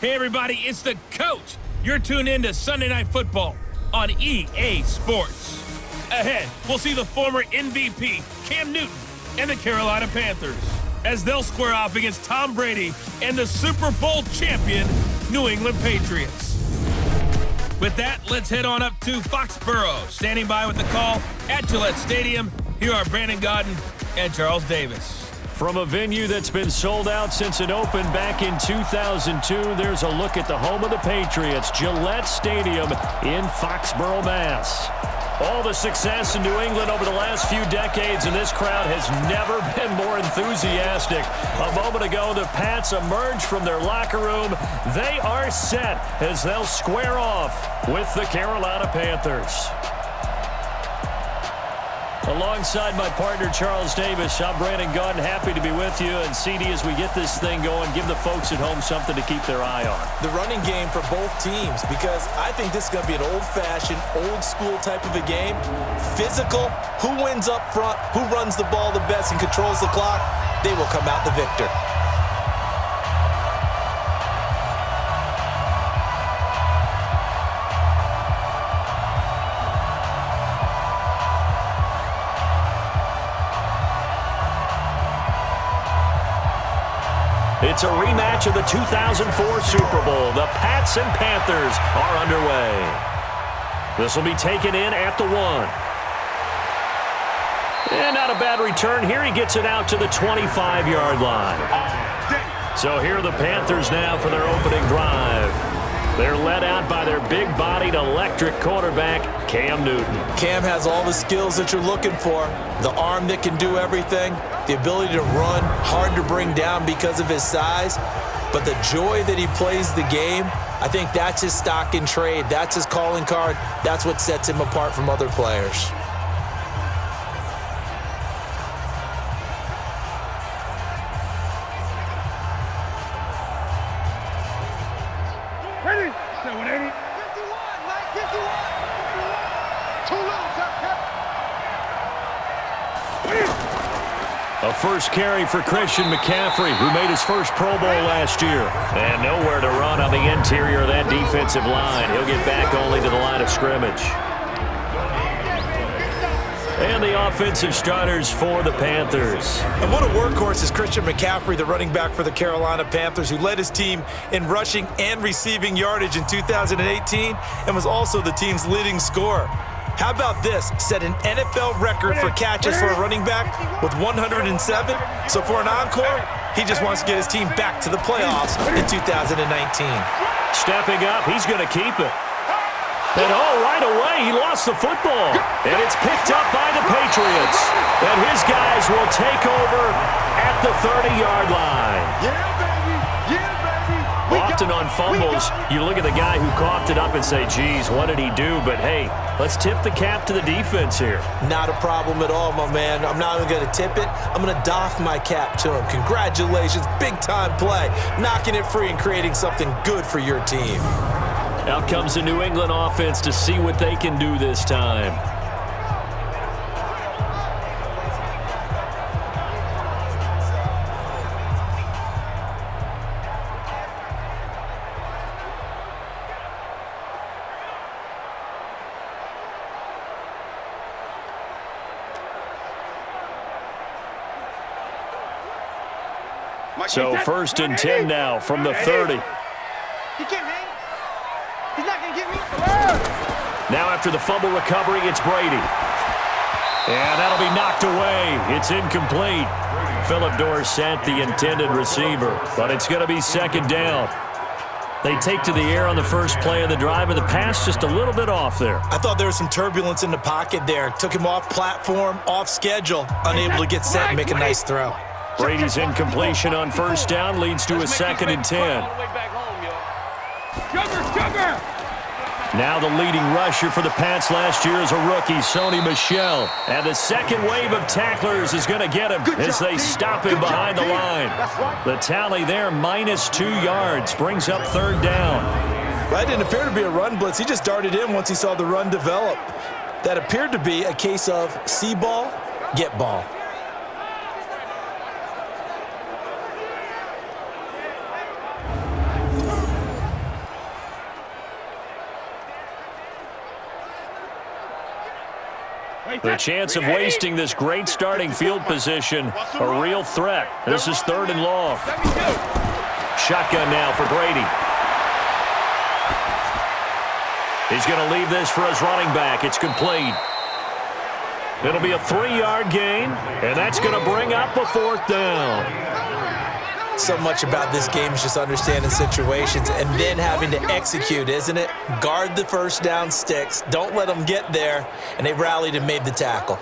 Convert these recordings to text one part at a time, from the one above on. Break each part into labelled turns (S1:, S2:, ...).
S1: Hey everybody, it's the coach. You're tuned in to Sunday Night Football on EA Sports. Ahead, we'll see the former MVP, Cam Newton, and the Carolina Panthers as they'll square off against Tom Brady and the Super Bowl champion, New England Patriots. With that, let's head on up to Foxborough. Standing by with the call at Gillette Stadium, here are Brandon Godden and Charles Davis.
S2: From a venue that's been sold out since it opened back in 2002, there's a look at the home of the Patriots, Gillette Stadium in Foxborough, Mass. All the success in New England over the last few decades, and this crowd has never been more enthusiastic. A moment ago, the Pats emerged from their locker room. They are set as they'll square off with the Carolina Panthers. Alongside my partner, Charles Davis, I'm Brandon Godden, happy to be with you. And CD, as we get this thing going, give the folks at home something to keep their eye on.
S3: The running game for both teams, because I think this is going to be an old-fashioned, old-school type of a game. Physical, who wins up front, who runs the ball the best and controls the clock, they will come out the victor.
S2: It's a rematch of the 2004 Super Bowl. The Pats and Panthers are underway. This will be taken in at the 1. And not a bad return here. He gets it out to the 25-yard line. So here are the Panthers now for their opening drive. They're led out by their big-bodied electric quarterback, Cam Newton.
S3: Cam has all the skills that you're looking for. The arm that can do everything. The ability to run, hard to bring down because of his size. But the joy that he plays the game, I think that's his stock in trade. That's his calling card. That's what sets him apart from other players.
S4: Ready? 780. 51, Mike, 51. Too low,
S2: A first carry for Christian McCaffrey, who made his first Pro Bowl last year. And nowhere to run on the interior of that defensive line. He'll get back only to the line of scrimmage. And the offensive starters for the Panthers.
S3: And what a workhorse is Christian McCaffrey, the running back for the Carolina Panthers, who led his team in rushing and receiving yardage in 2018 and was also the team's leading scorer. How about this? Set an NFL record for catches for a running back with 107. So for an encore, he just wants to get his team back to the playoffs in 2019.
S2: Stepping up, he's going to keep it. And right away, he lost the football. And it's picked up by the Patriots. And his guys will take over at the 30-yard line.
S4: Yeah, baby.
S2: Often on fumbles, you look at the guy who coughed it up and say, geez, what did he do? But, hey, let's tip the cap to the defense here.
S3: Not a problem at all, my man. I'm not even going to tip it. I'm going to doff my cap to him. Congratulations. Big-time play. Knocking it free and creating something good for your team.
S2: Out comes the New England offense to see what they can do this time. So 1st and 10 now from the 30.
S4: He can't hang. He's not going to get me.
S2: Now after the fumble recovery, it's Brady. And that'll be knocked away. It's incomplete. Phillip Dorsett, the intended receiver. But it's going to be 2nd down. They take to the air on the first play of the drive, and the pass just a little bit off there.
S3: I thought there was some turbulence in the pocket there. Took him off platform, off schedule, unable to get set and make a nice throw.
S2: Brady's incompletion on 1st down leads to a 2nd and 10. Now the leading rusher for the Pats last year is a rookie, Sony Michel. And the second wave of tacklers is going to get him as they stop him behind the line. The tally there, -2 yards, brings up 3rd down.
S3: That didn't appear to be a run blitz. He just darted in once he saw the run develop. That appeared to be a case of see ball, get ball.
S2: The chance of wasting this great starting field position, a real threat. This is 3rd and long. Shotgun now for Brady. He's going to leave this for his running back. It's complete. It'll be a 3-yard gain, and that's going to bring up a 4th down.
S3: So much about this game is just understanding situations and then having to execute, isn't it? Guard the first down sticks. Don't let them get there. And they rallied and made the tackle.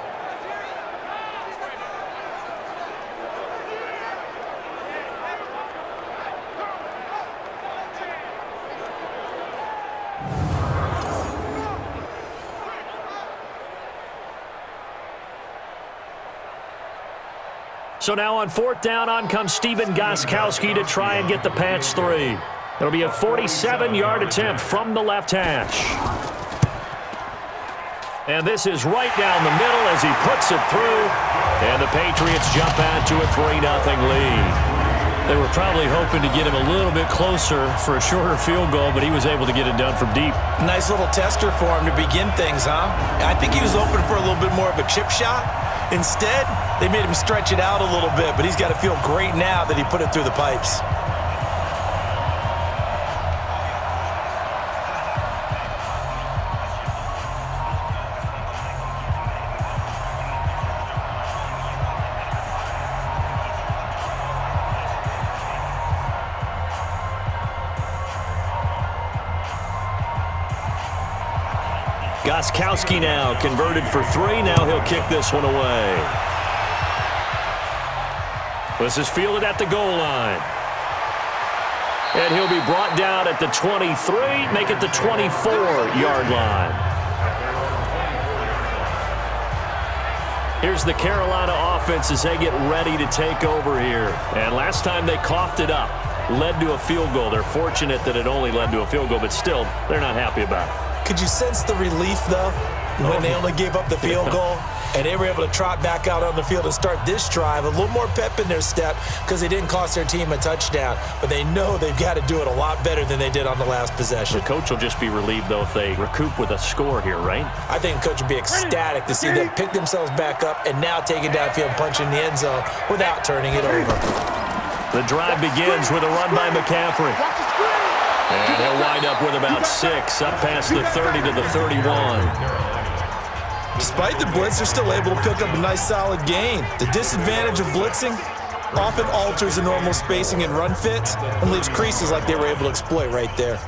S2: So now on 4th down, on comes Stephen Gostkowski to try and get the patch 3. It'll be a 47-yard attempt from the left hash. And this is right down the middle as he puts it through. And the Patriots jump out to a 3-0 lead. They were probably hoping to get him a little bit closer for a shorter field goal, but he was able to get it done from deep.
S3: Nice little tester for him to begin things, huh? I think he was open for a little bit more of a chip shot. Instead, they made him stretch it out a little bit, but he's got to feel great now that he put it through the pipes.
S2: Gostkowski now converted for 3. Now he'll kick this one away. This is fielded at the goal line. And he'll be brought down at the 23, make it the 24-yard line. Here's the Carolina offense as they get ready to take over here. And last time they coughed it up, led to a field goal. They're fortunate that it only led to a field goal, but still, they're not happy about it.
S3: Could you sense the relief, though, when they only gave up the field goal and they were able to trot back out on the field and start this drive? A little more pep in their step because they didn't cost their team a touchdown, but they know they've got to do it a lot better than they did on the last possession.
S2: The coach will just be relieved, though, if they recoup with a score here, right?
S3: I think the coach would be ecstatic to see them pick themselves back up and now take it downfield, punch in the end zone without turning it over.
S2: The drive begins with a run by McCaffrey. And he'll wind up with about 6, up past the 30 to the 31.
S3: Despite the blitz, they're still able to pick up a nice solid gain. The disadvantage of blitzing often alters the normal spacing and run fits and leaves creases like they were able to exploit right there.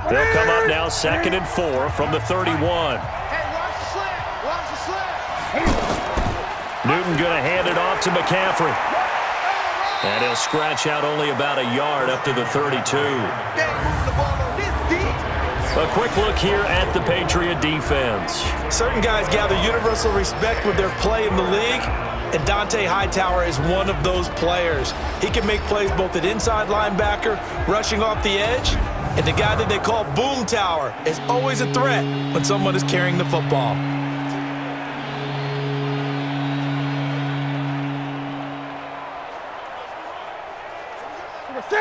S2: They'll come up now 2nd and 4 from the 31. Newton going to hand it off to McCaffrey. And he'll scratch out only about a yard up to the 32. A quick look here at the Patriot defense.
S3: Certain guys gather universal respect with their play in the league, and Dante Hightower is one of those players. He can make plays both at inside linebacker, rushing off the edge, and the guy that they call Boom Tower is always a threat when someone is carrying the football.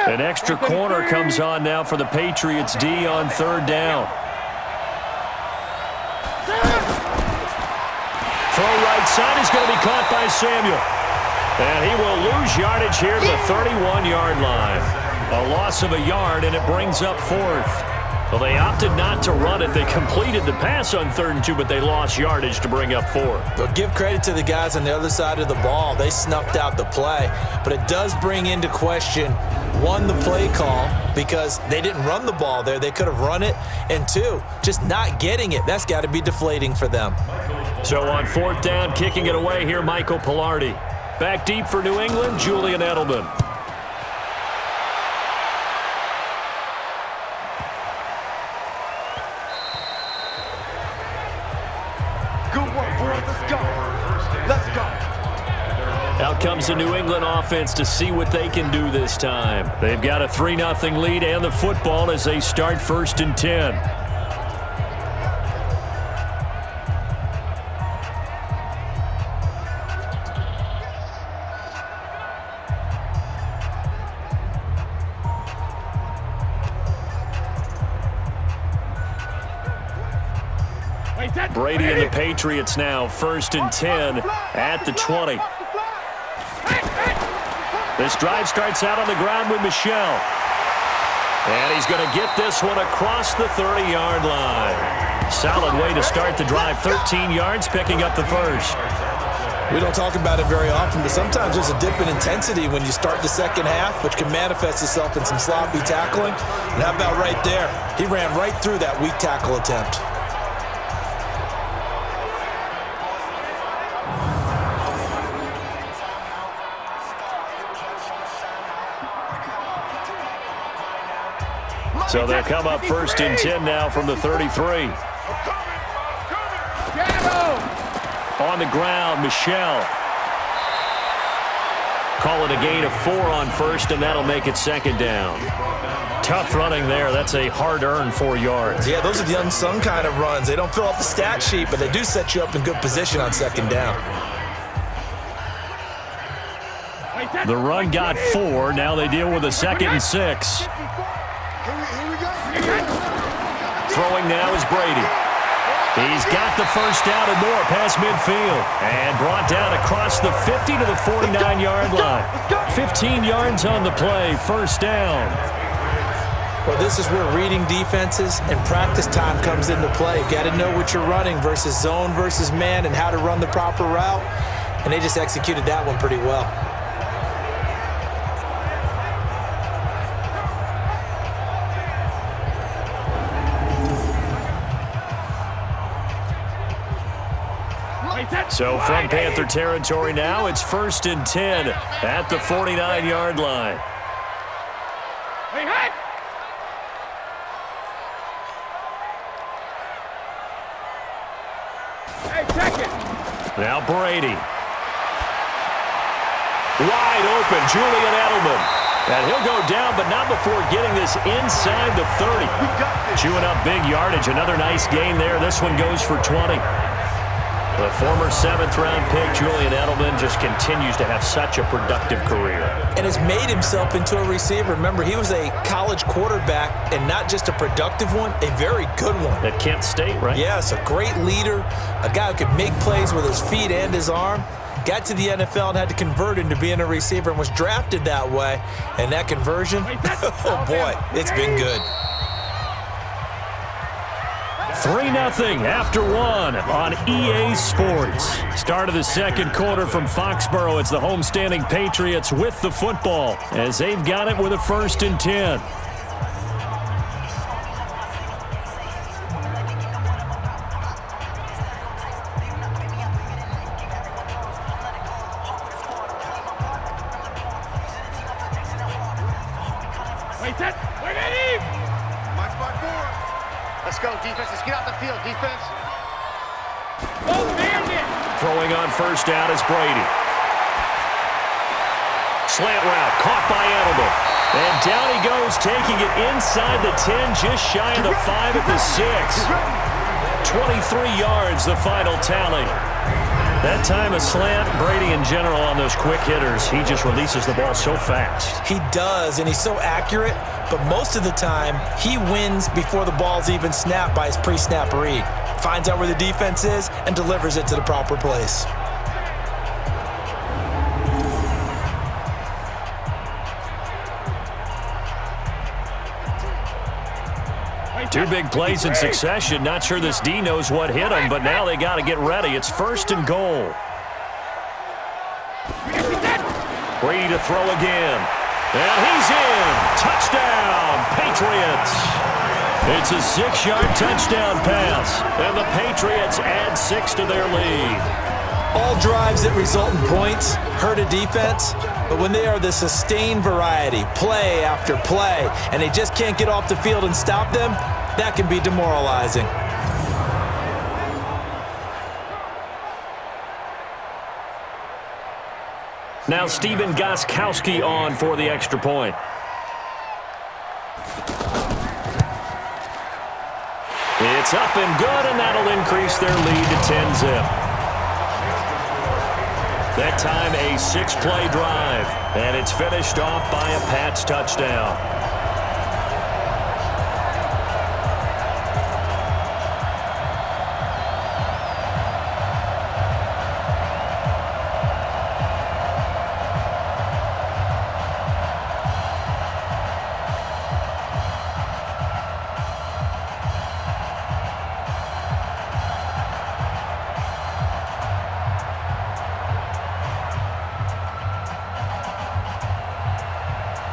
S2: An extra corner comes on now for the Patriots D on 3rd down. Throw right side is going to be caught by Samuel. And he will lose yardage here to the 31-yard line. A loss of a yard, and it brings up 4th. Well, they opted not to run it. They completed the pass on 3rd and 2, but they lost yardage to bring up 4th.
S3: But give credit to the guys on the other side of the ball. They snuffed out the play. But it does bring into question, 1, the play call, because they didn't run the ball there. They could have run it. And 2, just not getting it. That's got to be deflating for them.
S2: So on 4th down, kicking it away here, Michael Pilardi. Back deep for New England, Julian Edelman. Out comes the New England offense to see what they can do this time. They've got a 3-0 lead and the football as they start 1st and 10. Brady and the Patriots now 1st and 10 at the 20. This drive starts out on the ground with Michel. And he's going to get this one across the 30-yard line. Solid way to start the drive. 13 yards, picking up the first.
S3: We don't talk about it very often, but sometimes there's a dip in intensity when you start the second half, which can manifest itself in some sloppy tackling. And how about right there? He ran right through that weak tackle attempt.
S2: So they'll come up 1st and 10 now from the 33. On the ground, Michel. Call it a gain of 4 on 1st, and that'll make it 2nd down. Tough running there. That's a hard-earned 4 yards.
S3: Yeah, those are the unsung kind of runs. They don't fill out the stat sheet, but they do set you up in good position on 2nd down.
S2: The run got 4. Now they deal with a 2nd and 6. Throwing now is Brady. He's got the first down and more past midfield. And brought down across the 50 to the 49-yard line. 15 yards on the play, 1st down.
S3: Well, this is where reading defenses and practice time comes into play. Got to know what you're running versus zone versus man and how to run the proper route. And they just executed that one pretty well.
S2: So from Panther territory now, it's 1st and 10 at the 49-yard line. Now Brady. Wide open, Julian Edelman. And he'll go down, but not before getting this inside the 30. Chewing up big yardage. Another nice gain there. This one goes for 20. The former 7th-round pick, Julian Edelman, just continues to have such a productive career.
S3: And has made himself into a receiver. Remember, he was a college quarterback, and not just a productive one, a very good one.
S2: At Kent State, right?
S3: Yes, a great leader, a guy who could make plays with his feet and his arm. Got to the NFL and had to convert into being a receiver and was drafted that way. And that conversion, oh boy, it's been good.
S2: 3-0 after 1 on EA Sports. Start of the 2nd quarter from Foxborough. It's the homestanding Patriots with the football as they've got it with a 1st and 10.
S4: Let's go, defense. Let's get out the field, defense.
S2: Throwing on 1st down is Brady. Slant route caught by Edelman. And down he goes, taking it inside the 10, just shy of the 5 at the 6. 23 yards, the final tally. That time a slant. Brady in general on those quick hitters, he just releases the ball so fast.
S3: He does, and he's so accurate, but most of the time he wins before the ball's even snapped by his pre-snap read. Finds out where the defense is and delivers it to the proper place.
S2: Two big plays in succession. Not sure this D knows what hit him, but now they got to get ready. It's 1st and goal. Brady to throw again. And he's in. Touchdown, Patriots. It's a 6-yard touchdown pass. And the Patriots add 6 to their lead.
S3: All drives that result in points hurt a defense, but when they are the sustained variety, play after play, and they just can't get off the field and stop them, that can be demoralizing.
S2: Now Steven Gostkowski on for the extra point. It's up and good, and that'll increase their lead to 10-zip. That time a 6-play drive, and it's finished off by a Pats touchdown.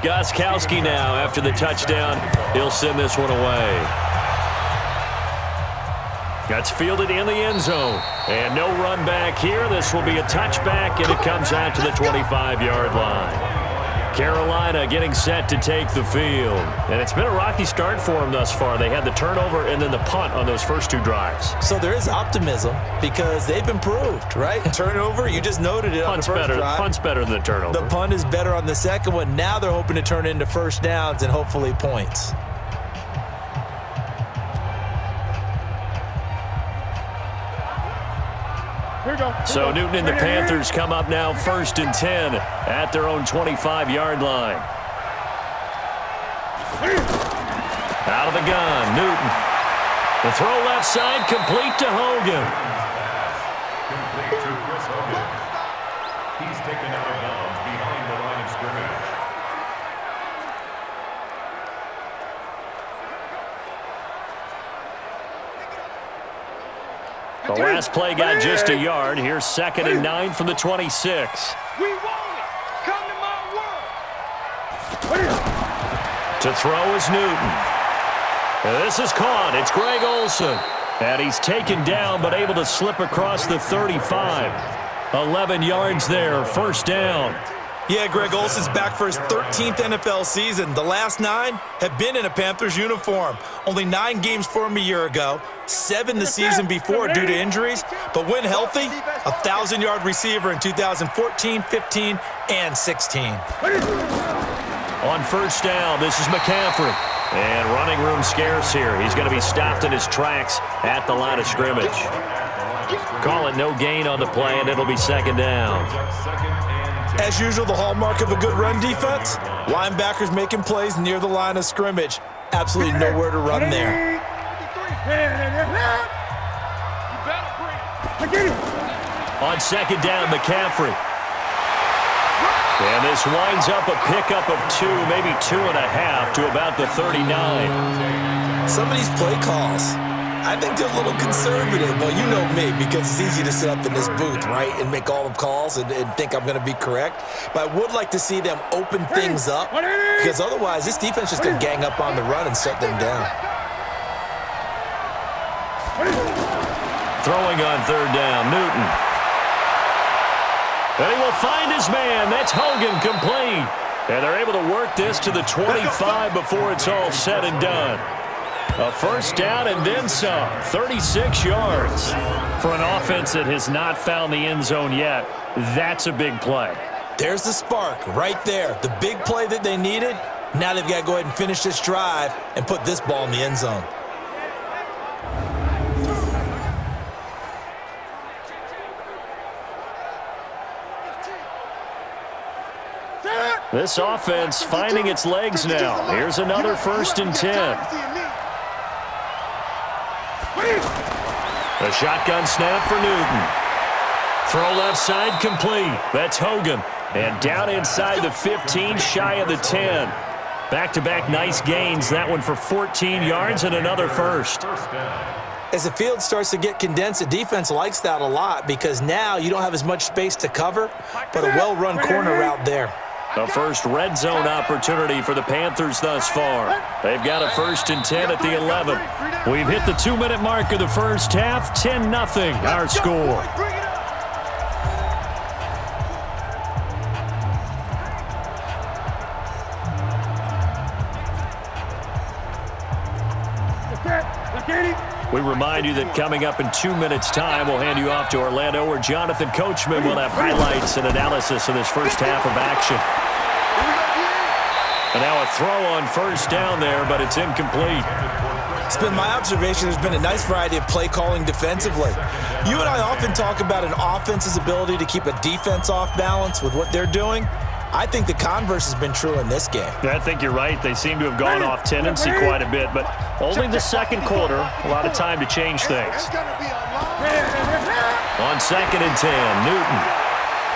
S2: Gostkowski now after the touchdown. He'll send this one away. That's fielded in the end zone. And no run back here. This will be a touchback, and it comes out to the 25-yard line. Carolina getting set to take the field. And it's been a rocky start for them thus far. They had the turnover and then the punt on those first 2 drives.
S3: So there is optimism because they've improved, right? Turnover, you just noted it on the first drive.
S2: Punt's better than the turnover.
S3: The punt is better on the second one. Now they're hoping to turn it into first downs and hopefully points.
S2: So Newton and the Panthers come up now 1st and 10 at their own 25-yard line. Out of the gun, Newton. The throw left side, complete to Hogan.
S5: He's taken out of bounds behind the line of scrimmage.
S2: The last play got just a yard. Here's 2nd and 9 from the 26.
S4: We want it. Come to my world.
S2: To throw is Newton. This is caught. It's Greg Olsen. And he's taken down but able to slip across the 35. 11 yards there. First down.
S3: Yeah, Greg Olsen's back for his 13th NFL season. The last 9 have been in a Panthers uniform. Only 9 games for him a year ago, 7 the season before due to injuries. But when healthy, a 1,000-yard receiver in 2014, 15, and 16.
S2: On first down, this is McCaffrey. And running room scarce here. He's going to be stopped in his tracks at the line of scrimmage. Call it no gain on the play, and it'll be 2nd down.
S3: As usual, the hallmark of a good run defense, linebackers making plays near the line of scrimmage. Absolutely nowhere to run there.
S2: On 2nd down, McCaffrey. And this winds up a pickup of 2, maybe 2.5 to about the 39.
S3: Some of these play calls, I think they're a little conservative. Well, you know me, because it's easy to sit up in this booth, right, and make all the calls and think I'm going to be correct. But I would like to see them open things up, because otherwise this defense is just going to gang up on the run and shut them down.
S2: Throwing on 3rd down, Newton. And he will find his man. That's Hogan, complete. And they're able to work this to the 25 before it's all said and done. A first down and then some. 36 yards. For an offense that has not found the end zone yet, that's a big play.
S3: There's the spark right there. The big play that they needed. Now they've got to go ahead and finish this drive and put this ball in the end zone.
S2: This offense finding its legs now. Here's another 1st and 10. A shotgun snap for Newton. Throw left side complete. That's Hogan. And down inside the 15, shy of the 10. Back-to-back nice gains. That one for 14 yards and another first.
S3: As the field starts to get condensed, the defense likes that a lot because now you don't have as much space to cover, but a well-run corner route there.
S2: The first red zone opportunity for the Panthers thus far. They've got a 1st and 10 at the 11. We've hit the 2-minute mark of the first half. 10-0 our score. We remind you that coming up in 2 minutes' time, we'll hand you off to Orlando, where Jonathan Coachman will have highlights and analysis of this first half of action. And now a throw on first down there, but it's incomplete.
S3: It's been my observation there's been a nice variety of play calling defensively. You and I often talk about an offense's ability to keep a defense off balance with what they're doing. I think the converse has been true in this game.
S2: I think you're right. They seem to have gone off tendency quite a bit, but only the second quarter, a lot of time to change things. On 2nd and 10, Newton.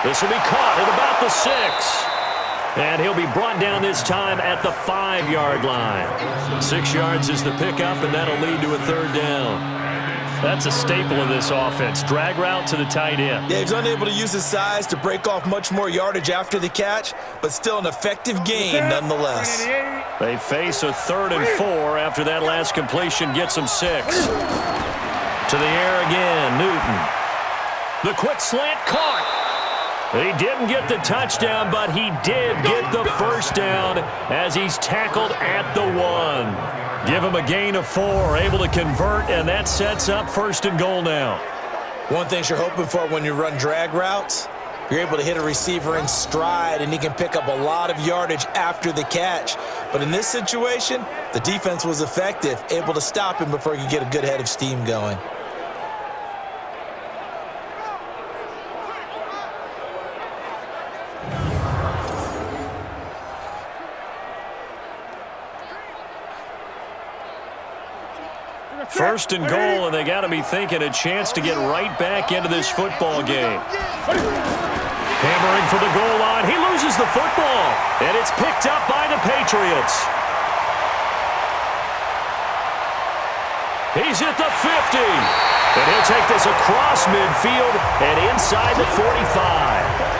S2: This will be caught at about the 6. And he'll be brought down this time at the 5-yard line. 6 yards is the pickup, and that'll lead to a 3rd down. That's a staple of this offense. Drag route to the tight end.
S3: Yeah, he's unable to use his size to break off much more yardage after the catch, but still an effective gain nonetheless.
S2: They face a 3rd and 4 after that last completion gets them 6. To the air again, Newton. The quick slant caught. He didn't get the touchdown, but he did get the first down as he's tackled at the 1. Give him a gain of 4, able to convert, and that sets up 1st and goal now.
S3: One thing you're hoping for when you run drag routes, you're able to hit a receiver in stride, and he can pick up a lot of yardage after the catch. But in this situation, the defense was effective, able to stop him before he could get a good head of steam going.
S2: First and goal, and they got to be thinking a chance to get right back into this football game. Hammering for the goal line. He loses the football, and it's picked up by the Patriots. He's at the 50, and he'll take this across midfield and inside the 45.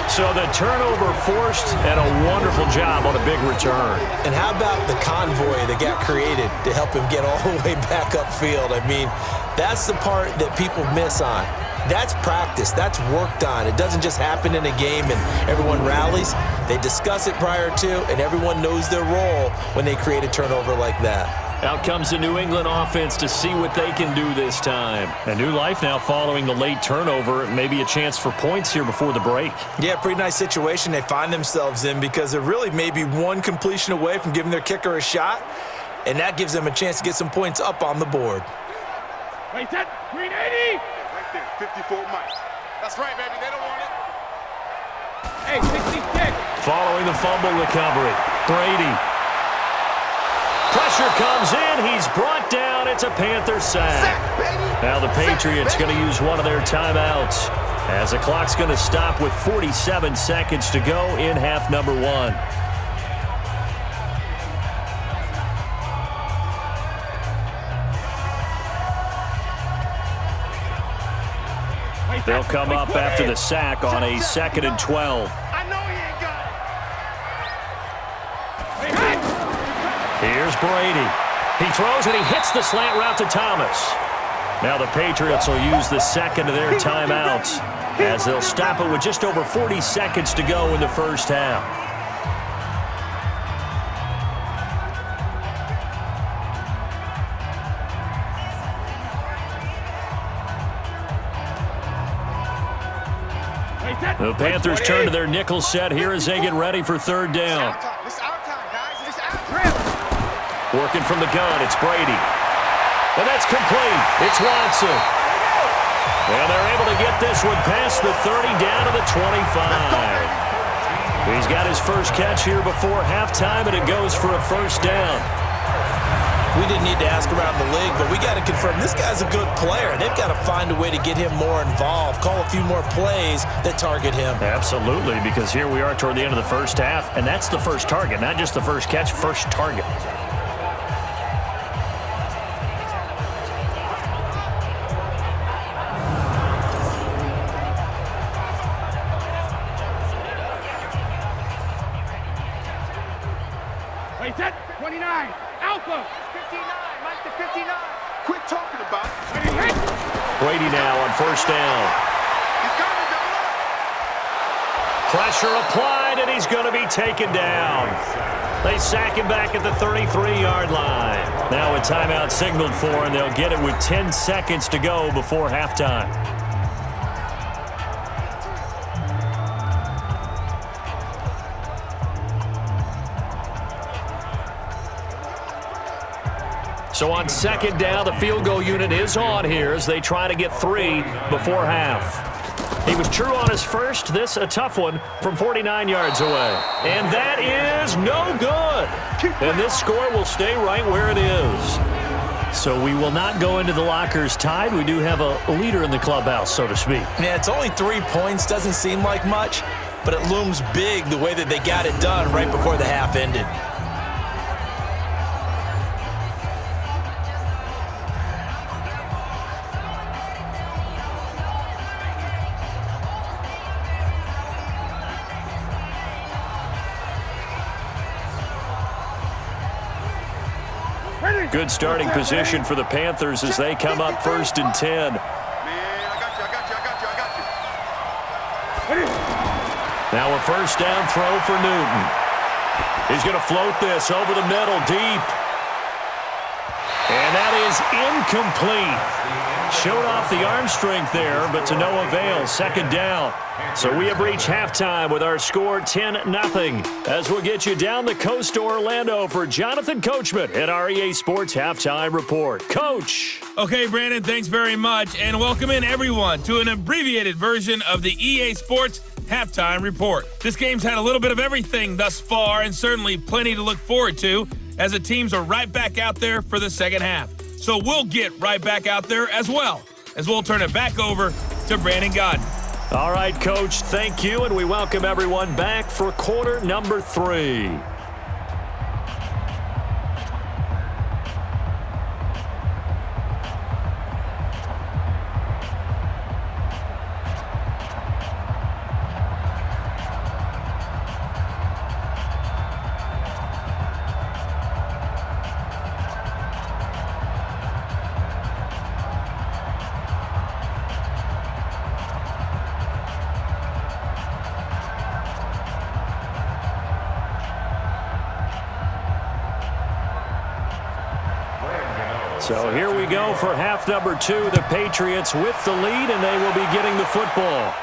S2: So the turnover forced, and a wonderful job on a big return.
S3: And how about the convoy that got created to help him get all the way back upfield? I mean, that's the part that people miss on. That's practice. That's worked on. It doesn't just happen in a game and everyone rallies. They discuss it prior to, and everyone knows their role when they create a turnover like that.
S2: Out comes the New England offense to see what they can do this time. A new life now following the late turnover. Maybe a chance for points here before the break.
S3: Yeah, pretty nice situation they find themselves in because they're really maybe one completion away from giving their kicker a shot, and that gives them a chance to get some points up on the board.
S4: Wait, that green 80! Right there, 54 Mike. That's right, baby. They don't want it. Hey, 66.
S2: Following the fumble recovery, Brady. Pressure comes in. He's brought down. It's a Panther sack. Now the Patriots going to use one of their timeouts as the clock's going to stop with 47 seconds to go in half number 1. They'll come up after the sack on a 2nd and 12.
S4: I know he ain't got it.
S2: Here's Brady. He throws and he hits the slant route to Thomas. Now the Patriots will use the second of their timeouts as they'll stop it with just over 40 seconds to go in the first half. The Panthers turn to their nickel set here as they get ready for 3rd down.
S4: It's our time, guys. It's our time.
S2: Working from the gun, it's Brady. And that's complete. It's Watson. And they're able to get this one past the 30 down to the 25. He's got his first catch here before halftime, and it goes for a first down.
S3: We didn't need to ask around the league, but we got to confirm this guy's a good player. They've got to find a way to get him more involved, call a few more plays that target him.
S2: Absolutely, because here we are toward the end of the first half, and that's the first target, not just the first catch, first target.
S4: Wait, that 29. Alpha. 59. Mike to 59. Quit talking about it.
S2: Brady now on first down.
S4: He's coming, double up.
S2: Pressure applied, and he's going to be taken down. They sack him back at the 33-yard line. Now a timeout signaled for, and they'll get it with 10 seconds to go before halftime. So on 2nd down, the field goal unit is on here as they try to get 3 before half. He was true on his first. This a tough one from 49 yards away. And that is no good. And this score will stay right where it is. So we will not go into the lockers tied. We do have a leader in the clubhouse, so to speak.
S3: Yeah, it's only 3 points. Doesn't seem like much, but it looms big the way that they got it done right before the half ended.
S2: Good starting position for the Panthers as they come up 1st and 10.
S4: Man, I got you.
S2: Now a 1st down throw for Newton. He's going to float this over the middle deep. And that is incomplete. Showed off the arm strength there, but to no avail. 2nd down. So we have reached halftime with our score 10-0. As we'll get you down the coast to Orlando for Jonathan Coachman at our EA Sports Halftime Report. Coach.
S1: Okay, Brandon, thanks very much, and welcome in everyone to an abbreviated version of the EA Sports Halftime Report. This game's had a little bit of everything thus far, and certainly plenty to look forward to, as the teams are right back out there for the second half. So we'll get right back out there as well, as we'll turn it back over to Brandon Godden.
S2: All right, Coach, thank you, and we welcome everyone back for quarter number 3. So here we go for half number 2. The Patriots with the lead, and they will be getting the football.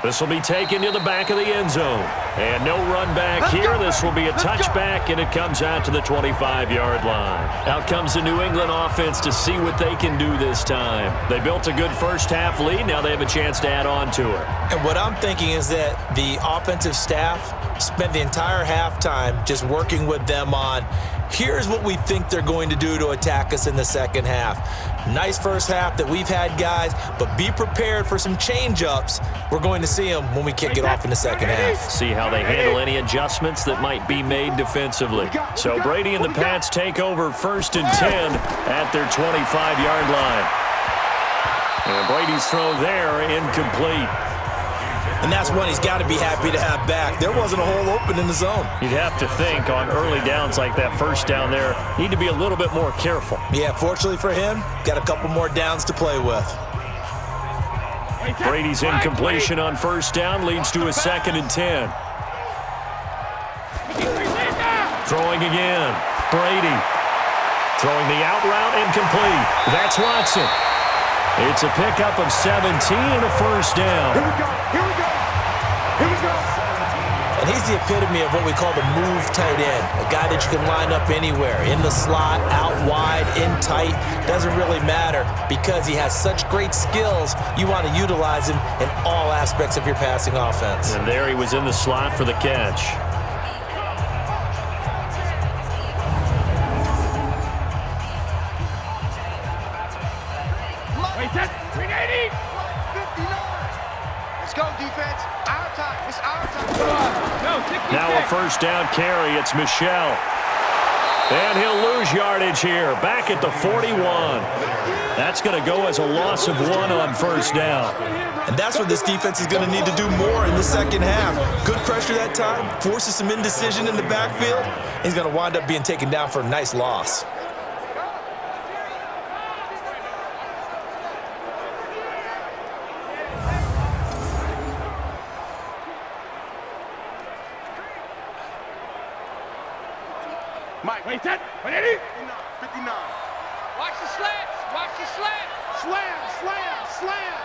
S2: This will be taken to the back of the end zone. And no run back here. This will be a touchback, and it comes out to the 25-yard line. Out comes the New England offense to see what they can do this time. They built a good first-half lead. Now they have a chance to add on to it.
S3: And what I'm thinking is that the offensive staff spent the entire halftime just working with them on, here's what we think they're going to do to attack us in the second half. Nice first half that we've had, guys, but be prepared for some change-ups. We're going to see them when we kick it off in the second half.
S2: See how they handle any adjustments that might be made defensively. So Brady and the Pats take over 1st and 10 at their 25-yard line. And Brady's throw there incomplete.
S3: And that's one he's got to be happy to have back. There wasn't a hole open in the zone.
S2: You'd have to think on early downs like that, 1st down there, need to be a little bit more careful.
S3: Yeah, fortunately for him, got a couple more downs to play with.
S2: Brady's incompletion on 1st down leads to a 2nd and 10. Throwing again. Brady. Throwing the out route incomplete. That's Watson. It's a pickup of 17 and a 1st down.
S4: Here we go. Here we go. Here we go.
S3: And he's the epitome of what we call the move tight end. A guy that you can line up anywhere. In the slot, out wide, in tight. Doesn't really matter because he has such great skills. You want to utilize him in all aspects of your passing offense.
S2: And there he was in the slot for the catch.
S4: Wait, that 380. 59. Let's go, defense. Our time. It's our time. No, 66.
S2: Now a 1st down carry. It's Michelle. And he'll lose yardage here. Back at the 41. That's going to go as a loss of 1 on 1st down.
S3: And that's what this defense is going to need to do more in the second half. Good pressure that time. Forces some indecision in the backfield. He's going to wind up being taken down for a nice loss.
S4: Mike, wait, that 180. 59. Watch the slants. Watch the slant. Slam, slam, slam.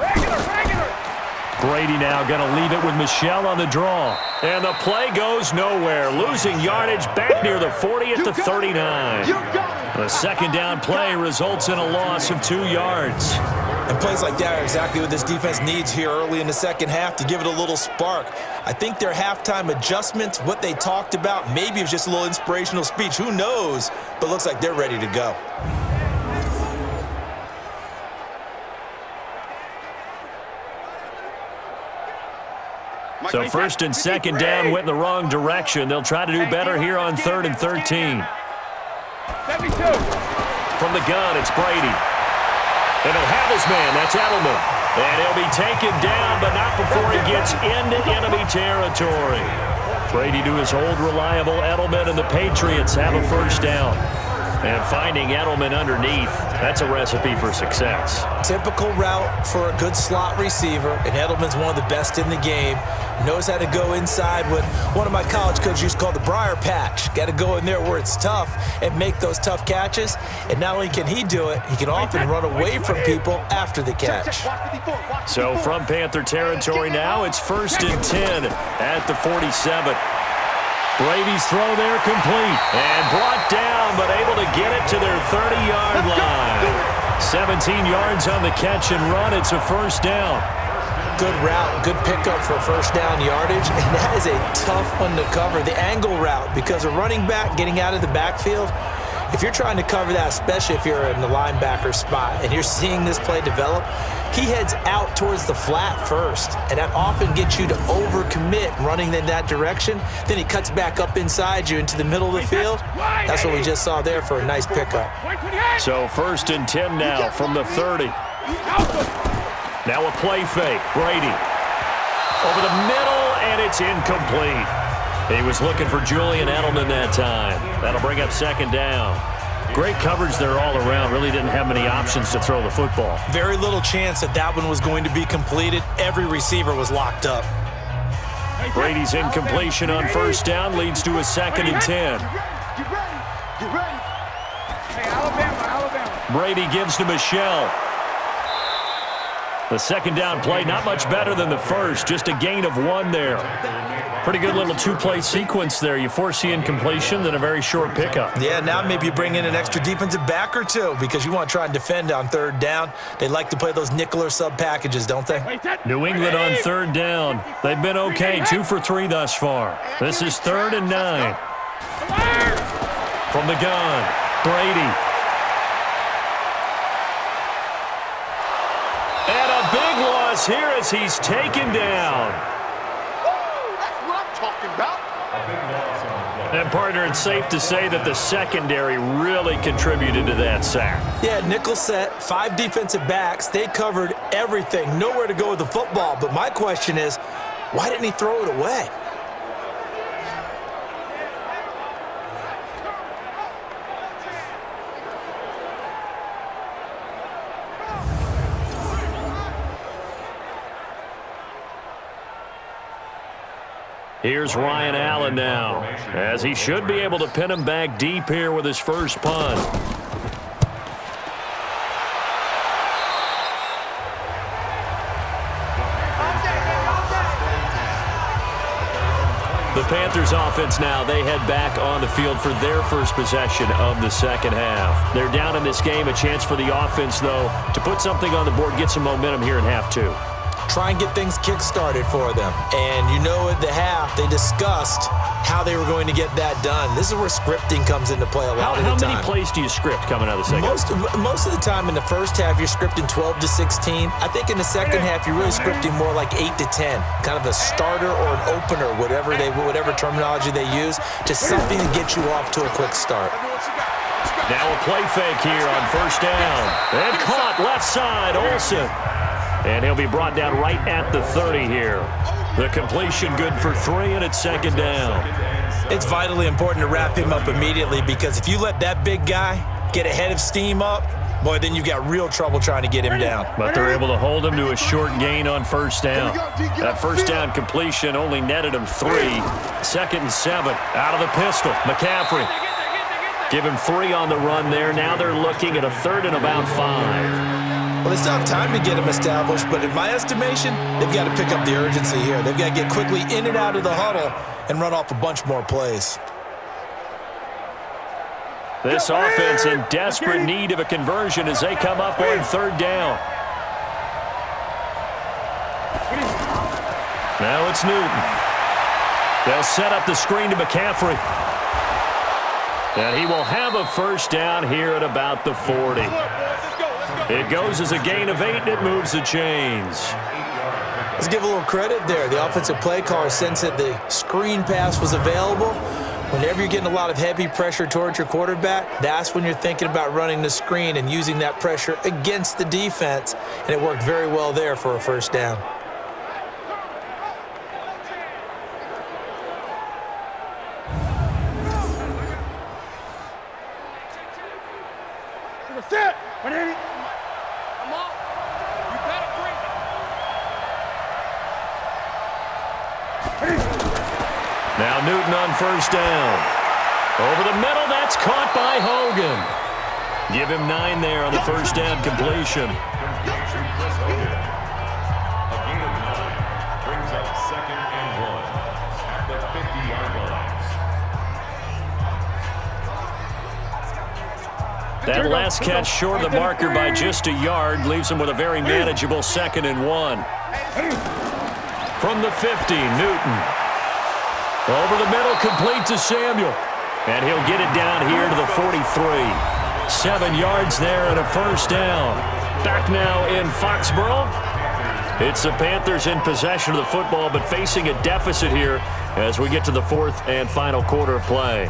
S4: Regular.
S2: Brady now going to leave it with Michelle on the draw. And the play goes nowhere. Losing yardage back near the 40 at the 39. The 2nd down play results in a loss of 2 yards.
S3: And plays like that are exactly what this defense needs here early in the second half to give it a little spark. I think their halftime adjustments, what they talked about, maybe it was just a little inspirational speech. Who knows? But looks like they're ready to go.
S2: So 1st and 2nd down went in the wrong direction. They'll try to do better here on 3rd and 13.
S4: 72.
S2: From the gun, it's Brady. And he'll have his man. That's Edelman. And he'll be taken down, but not before he gets into enemy territory. Brady to his old reliable Edelman, and the Patriots have a 1st down. And finding Edelman underneath, that's a recipe for success.
S3: Typical route for a good slot receiver, and Edelman's one of the best in the game. Knows how to go inside what one of my college coaches used to call the briar patch. Got to go in there where it's tough and make those tough catches. And not only can he do it, he can often run away from people after the catch.
S2: So from Panther territory now, it's 1st and 10 at the 47. Brady's throw there complete and brought down, but able to get it to their 30-yard line. 17 yards on the catch and run. It's a first down.
S3: Good route, good pickup for first down yardage, and that is a tough one to cover. The angle route, because a running back getting out of the backfield, if you're trying to cover that, especially if you're in the linebacker spot and you're seeing this play develop, he heads out towards the flat first, and that often gets you to overcommit running in that direction. Then he cuts back up inside you into the middle of the field. That's what we just saw there for a nice pickup.
S2: So 1st and 10 now from the 30. Now a play fake. Brady over the middle, and it's incomplete. He was looking for Julian Edelman that time. That'll bring up 2nd down. Great coverage there all around. Really didn't have many options to throw the football.
S3: Very little chance that that one was going to be completed. Every receiver was locked up.
S2: Brady's incompletion on 1st down leads to a 2nd and 10.
S4: Hey, Alabama.
S2: Brady gives to Michelle. The 2nd down play, not much better than the first, just a gain of 1 there. Pretty good little 2-play sequence there. You force the incompletion, then a very short pickup.
S3: Yeah, now maybe you bring in an extra defensive back or two because you want to try and defend on 3rd down. They like to play those nickel or sub packages, don't they?
S2: New England on 3rd down. They've been okay, 2 for 3 thus far. This is 3rd and 9. From the gun, Brady. And a big loss here as he's taken down.
S4: That's what I'm talking about.
S2: And, partner, it's safe to say that the secondary really contributed to that sack.
S3: Yeah, nickel set, 5 defensive backs. They covered everything, nowhere to go with the football. But my question is, why didn't he throw it away?
S2: Here's Ryan Allen now, as he should be able to pin him back deep here with his first punt. The Panthers offense now, they head back on the field for their first possession of the 2nd half. They're down in this game, a chance for the offense, though, to put something on the board, get some momentum here in half 2.
S3: Try and get things kick-started for them. And you know at the half, they discussed how they were going to get that done. This is where scripting comes into play a lot of the time.
S2: How many plays do you script coming out of the second?
S3: Most of the time in the first half, you're scripting 12 to 16. I think in the second half, you're really scripting more like 8 to 10. Kind of a starter or an opener, whatever terminology they use, just something to get you off to a quick start.
S2: Now a play fake here on 1st down. And caught left side, Olsen. And he'll be brought down right at the 30 here. The completion good for 3, and it's 2nd down.
S3: It's vitally important to wrap him up immediately because if you let that big guy get a head of steam up, boy, then you've got real trouble trying to get him down.
S2: But they're able to hold him to a short gain on 1st down. That 1st down completion only netted him 3. 2nd and 7. Out of the pistol, McCaffrey. Give him 3 on the run there. Now they're looking at a 3rd and about 5.
S3: Well, they still have time to get him established, but in my estimation, they've got to pick up the urgency here. They've got to get quickly in and out of the huddle and run off a bunch more plays.
S2: This offense in desperate need of a conversion as they come up on 3rd down. Now it's Newton. They'll set up the screen to McCaffrey. And he will have a 1st down here at about the 40. It goes as a gain of 8, and it moves the chains.
S3: Let's give a little credit there. The offensive play caller sensed that the screen pass was available. Whenever you're getting a lot of heavy pressure towards your quarterback, that's when you're thinking about running the screen and using that pressure against the defense. And it worked very well there for a 1st down.
S4: That's it. Come on. You better bring it.
S2: Now Newton on first down. Over the middle, that's caught by Hogan. Give him 9 there on the first down completion.
S5: A gain of 9 brings up 2nd and 1 at the 50-yard line.
S2: That last catch short of the marker by just a yard leaves him with a very manageable 2nd and 1. From the 50, Newton. Over the middle, complete to Samuel. And he'll get it down here to the 43. 7 yards there and a first down. Back now in Foxborough. It's the Panthers in possession of the football, but facing a deficit here as we get to the 4th and final quarter of play.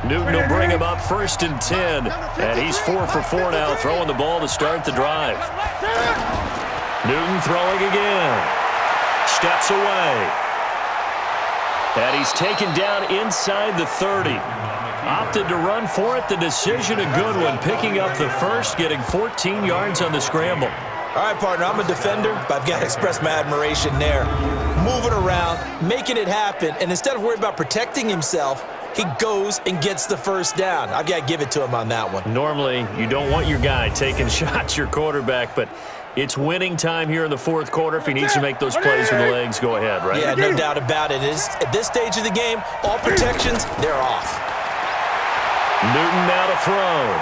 S2: Newton will bring him up 1st and 10, and he's 4 for 4 now, throwing the ball to start the drive. Newton throwing again. Steps away. And he's taken down inside the 30. Opted to run for it. The decision a good one, picking up the first, getting 14 yards on the scramble.
S3: All right, partner, I'm a defender, but I've got to express my admiration there. Moving around, making it happen, and instead of worrying about protecting himself, he goes and gets the first down. I've got to give it to him on that one.
S2: Normally, you don't want your guy taking shots, your quarterback, but it's winning time here in the 4th quarter. If he needs to make those plays with the legs, go ahead, right?
S3: Yeah, no doubt about it. At this stage of the game, all protections, they're off.
S2: Newton now to throw.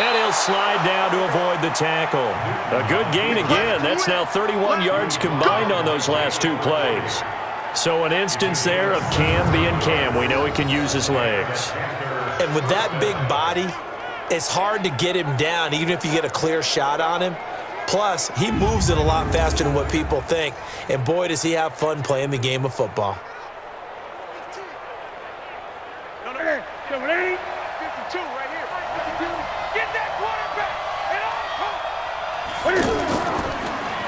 S2: And he'll slide down to avoid the tackle. A good gain again. That's now 31 yards combined on those last 2 plays. So an instance there of Cam being Cam. We know he can use his legs.
S3: And with that big body, it's hard to get him down, even if you get a clear shot on him. Plus, he moves it a lot faster than what people think. And boy, does he have fun playing the game of football.
S4: 52 right here. 52. Get that quarterback.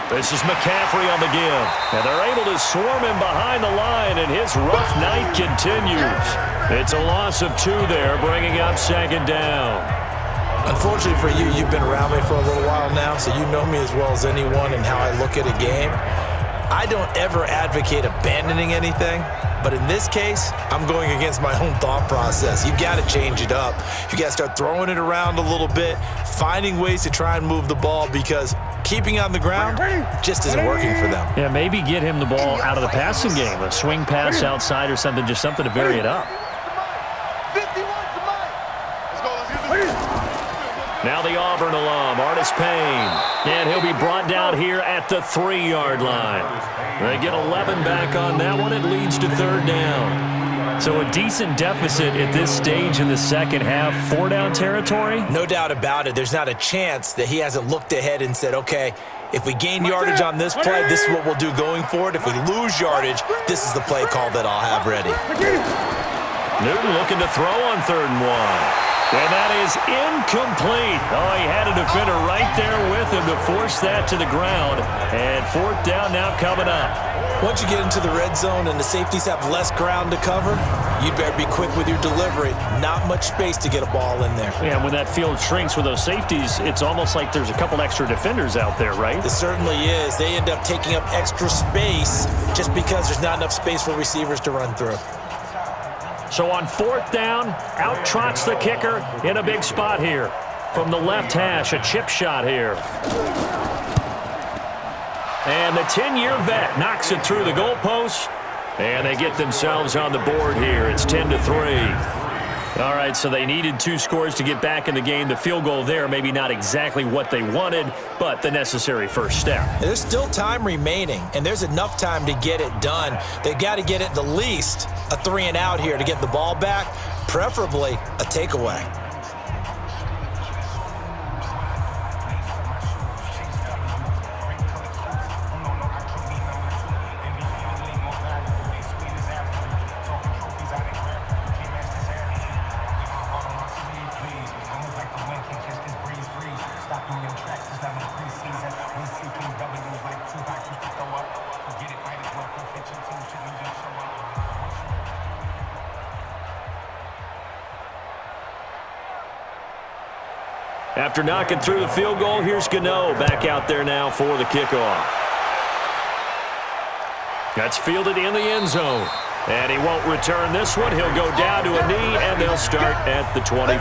S2: This is McCaffrey on the give. And they're able to swarm him behind the line, and his rough night continues. It's a loss of 2 there, bringing up 2nd down.
S3: Unfortunately for you, you've been around me for a little while now, so you know me as well as anyone and how I look at a game. I don't ever advocate abandoning anything, but in this case, I'm going against my own thought process. You've got to change it up. You got to start throwing it around a little bit, finding ways to try and move the ball, because keeping on the ground just isn't working for them.
S2: Yeah, maybe get him the ball out of the passing game, a swing pass outside or something, just something to vary it up. Now the Auburn alum, Artis Payne, and he'll be brought down here at the 3-yard line. They get 11 back on that one. It leads to 3rd down. So a decent deficit at this stage in the second half. 4-down territory?
S3: No doubt about it. There's not a chance that he hasn't looked ahead and said, okay, if we gain yardage on this play, this is what we'll do going forward. If we lose yardage, this is the play call that I'll have ready.
S2: Newton looking to throw on 3rd and 1. And that is incomplete. Oh, he had a defender right there with him to force that to the ground. And 4th down now coming up.
S3: Once you get into the red zone and the safeties have less ground to cover, you'd better be quick with your delivery. Not much space to get a ball in there.
S2: Yeah, when that field shrinks with those safeties, it's almost like there's a couple extra defenders out there, right?
S3: It certainly is. They end up taking up extra space just because there's not enough space for receivers to run through.
S2: So on 4th down, out trots the kicker in a big spot here. From the left hash, a chip shot here. And the 10-year vet knocks it through the goalpost. And they get themselves on the board here. It's 10-3. All right, so they needed 2 scores to get back in the game. The field goal there, maybe not exactly what they wanted, but the necessary first step.
S3: There's still time remaining, and there's enough time to get it done. They've got to get at the least a 3-and-out here to get the ball back, preferably a takeaway.
S6: Stop in your tracks,
S2: After knocking through the field goal, here's Gano back out there now for the kickoff. That's fielded in the end zone. And he won't return this one. He'll go down to a knee, and they'll start at the 25.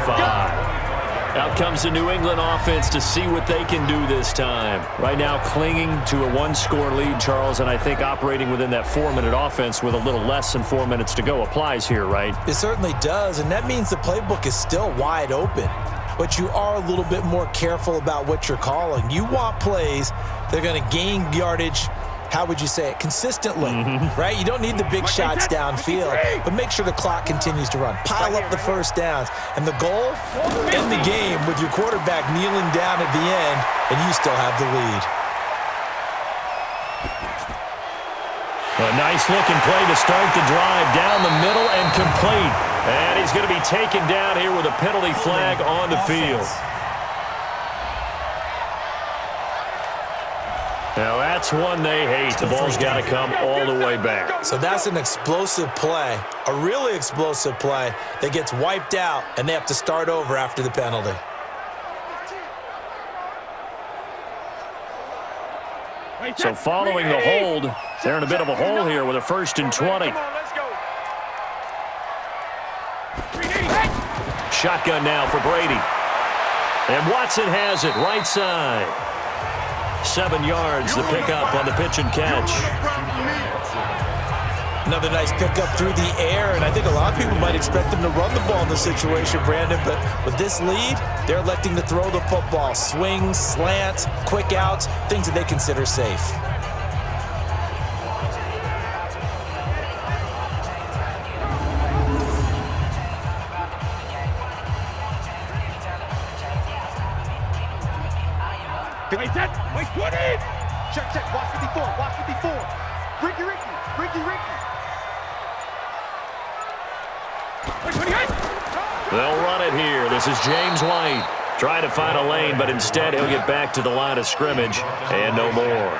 S2: Out comes the New England offense to see what they can do this time. Right now clinging to a one-score lead, Charles, and I think operating within that 4-minute offense with a little less than 4 minutes to go applies here, right?
S3: It certainly does, and that means the playbook is still wide open. But you are a little bit more careful about what you're calling. You want plays that are going to gain yardage, how would you say it, consistently, right? You don't need the big shots downfield, but make sure the clock continues to run. Pile up the first downs. And the goal, end the game with your quarterback kneeling down at the end, and you still have the lead.
S2: A nice-looking play to start the drive down the middle and complete. And he's going to be taken down here with a penalty flag on the field. Now, that's one they hate. The ball's got to come all the way back.
S3: So that's an explosive play, a really explosive play that gets wiped out, and they have to start over after the penalty.
S2: So following the hold, they're in a bit of a hole here with a 1st and 20. Shotgun now for Brady. And Watson has it right side. 7 yards, the pickup on the pitch and catch.
S3: Another nice pickup through the air, and I think a lot of people might expect them to run the ball in this situation, Brandon, but with this lead, they're electing to throw the football. Swings, slants, quick outs, things that they consider safe.
S4: Wait, set. Wait, 20. Check, check. Watch 54. Watch 54. Ricky. Wait, 28.
S2: They'll run it here. This is James White. Trying to find a lane, but instead he'll get back to the line of scrimmage and no more.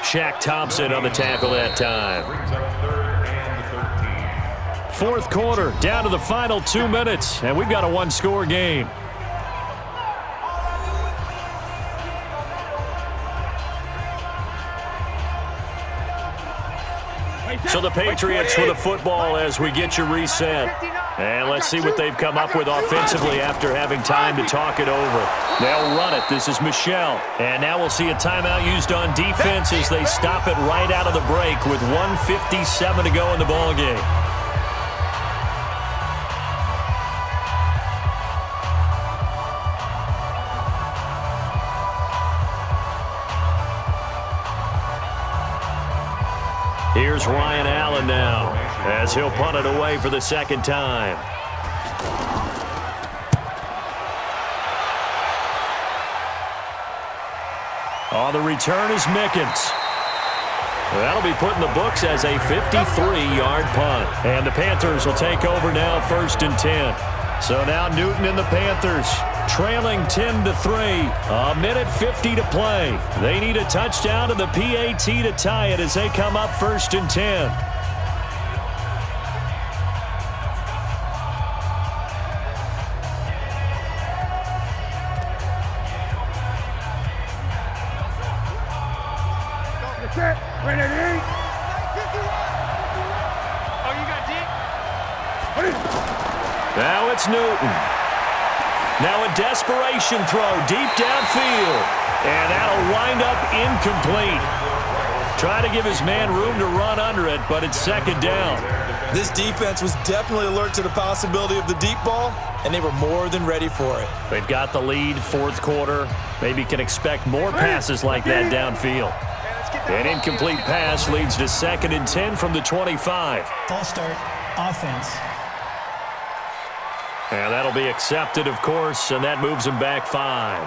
S2: Shaq Thompson on the tackle that time. 4th quarter, down to the final 2 minutes, and we've got a one-score game. So the Patriots with the football as we get you reset. And let's see what they've come up with offensively after having time to talk it over. They'll run it. This is Michelle. And now we'll see a timeout used on defense as they stop it right out of the break with 1:57 to go in the ballgame. Here's Ryan Allen now as he'll punt it away for the 2nd time. On the return is Mickens. That'll be put in the books as a 53-yard punt. And the Panthers will take over now 1st and 10. So now Newton and the Panthers trailing 10-3. 1:50 to play. They need a touchdown and the PAT to tie it as they come up 1st and 10. Now it's Newton. Now a desperation throw deep downfield. And that'll wind up incomplete. Try to give his man room to run under it, but it's 2nd down.
S3: This defense was definitely alert to the possibility of the deep ball, and they were more than ready for it.
S2: They've got the lead, 4th quarter. Maybe can expect more passes like that downfield. An incomplete pass leads to 2nd and 10 from the 25.
S6: False start, offense.
S2: And that'll be accepted, of course, and that moves him back 5.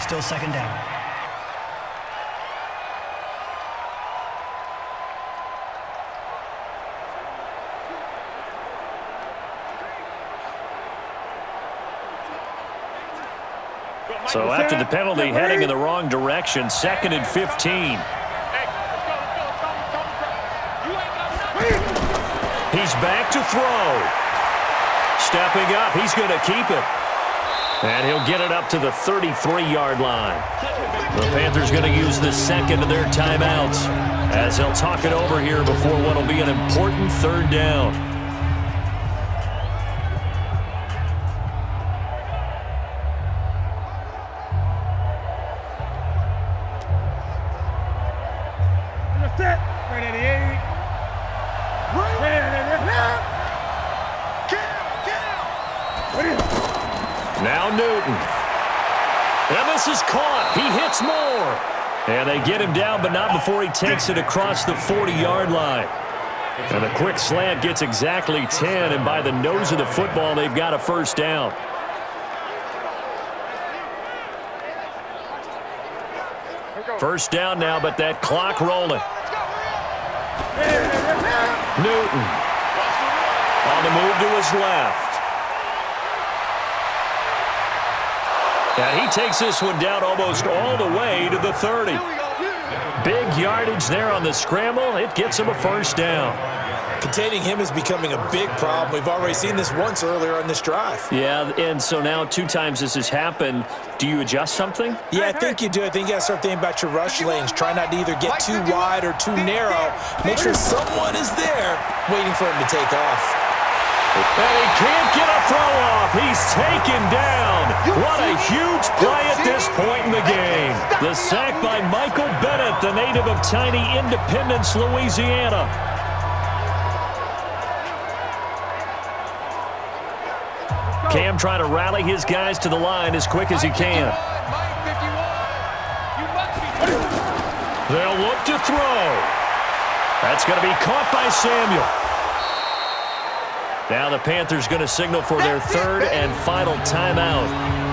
S6: Still 2nd down.
S2: So after the penalty, heading in the wrong direction, 2nd and 15. He's back to throw. Stepping up, he's going to keep it. And he'll get it up to the 33-yard line. The Panthers going to use the second of their timeouts as they'll talk it over here before what will be an important third down. Now Newton. And this is caught. He hits more. And they get him down, but not before he takes it across the 40-yard line. And the quick slant gets exactly 10, and by the nose of the football, they've got a first down. First down now, but that clock rolling. Newton on the move to his left. And he takes this one down almost all the way to the 30. Big yardage there on the scramble. It gets him a first down.
S3: Containing him is becoming a big problem. We've already seen this once earlier on this drive.
S2: Yeah, and so now 2 times this has happened. Do you adjust something?
S3: Yeah, I think you do. I think you got to start thinking about your rush lanes. Try not to either get too wide or too narrow. Make sure someone is there waiting for him to take off.
S2: And he can't get a throw off. He's taken down. What a huge play at this point in the game. The sack by Michael Bennett, the native of tiny Independence, Louisiana. Cam trying to rally his guys to the line as quick as he can. They'll look to throw. That's going to be caught by Samuel. Now the Panthers going to signal for their third and final timeout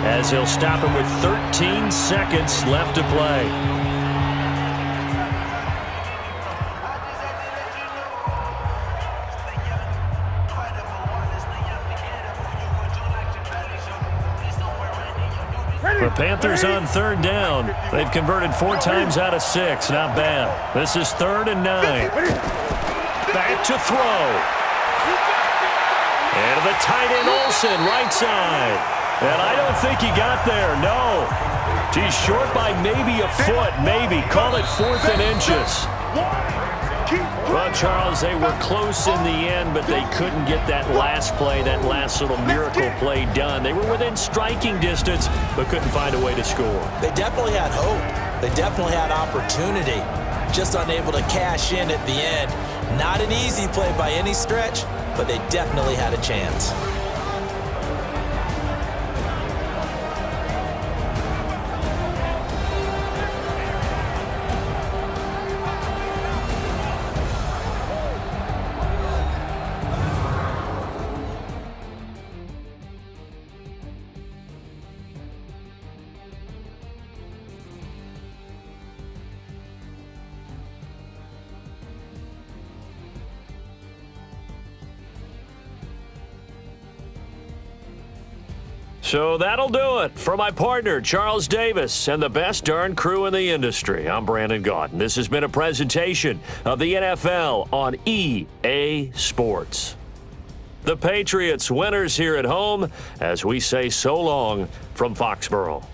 S2: as he'll stop him with 13 seconds left to play. The Panthers on third down. They've converted 4 times out of 6. Not bad. This is 3rd and 9. Back to throw. And the tight end Olsen, right side. And I don't think he got there, no. He's short by maybe a foot, maybe. Call it 4th and inches. Well, Charles, they were close in the end, but they couldn't get that last play, that last little miracle play done. They were within striking distance, but couldn't find a way to score.
S3: They definitely had hope. They definitely had opportunity. Just unable to cash in at the end. Not an easy play by any stretch, but they definitely had a chance.
S2: So that'll do it for my partner, Charles Davis, and the best darn crew in the industry. I'm Brandon Gaudin. This has been a presentation of the NFL on EA Sports. The Patriots winners here at home as we say so long from Foxborough.